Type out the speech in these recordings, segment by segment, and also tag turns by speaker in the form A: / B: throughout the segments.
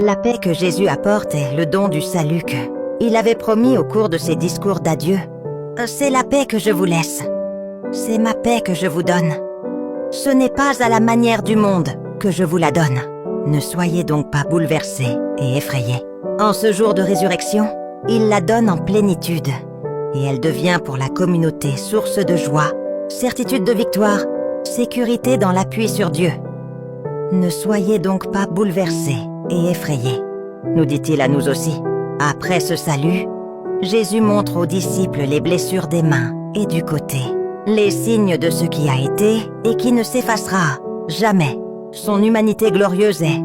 A: La paix que Jésus apporte est le don du salut qu'il avait promis au cours de ses discours d'adieu. C'est la paix que je vous laisse. C'est ma paix que je vous donne. Ce n'est pas à la manière du monde que je vous la donne. Ne soyez donc pas bouleversés et effrayés. En ce jour de résurrection, il la donne en plénitude. Et elle devient pour la communauté source de joie, certitude de victoire, sécurité dans l'appui sur Dieu. Ne soyez donc pas bouleversés et effrayés, nous dit-il à nous aussi. Après ce salut, Jésus montre aux disciples les blessures des mains et du côté, les signes de ce qui a été et qui ne s'effacera jamais. Son humanité glorieuse est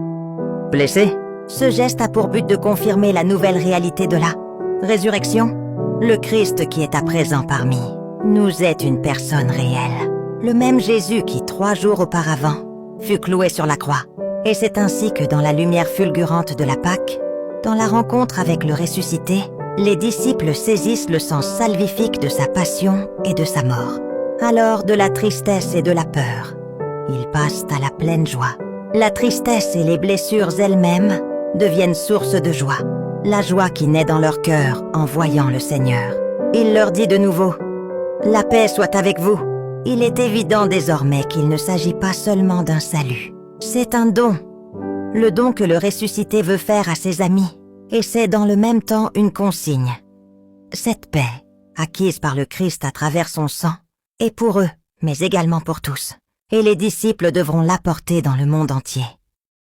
A: blessée. Ce geste a pour but de confirmer la nouvelle réalité de la résurrection. Le Christ qui est à présent parmi nous est une personne réelle. Le même Jésus qui, 3 jours auparavant, fut cloué sur la croix. Et c'est ainsi que dans la lumière fulgurante de la Pâque, dans la rencontre avec le ressuscité, les disciples saisissent le sens salvifique de sa passion et de sa mort. Alors, de la tristesse et de la peur, ils passent à la pleine joie. La tristesse et les blessures elles-mêmes deviennent source de joie. La joie qui naît dans leur cœur en voyant le Seigneur. Il leur dit de nouveau, « La paix soit avec vous ». Il est évident désormais qu'il ne s'agit pas seulement d'un salut. C'est un don. Le don que le ressuscité veut faire à ses amis. Et c'est dans le même temps une consigne. Cette paix, acquise par le Christ à travers son sang, est pour eux, mais également pour tous. Et les disciples devront l'apporter dans le monde entier.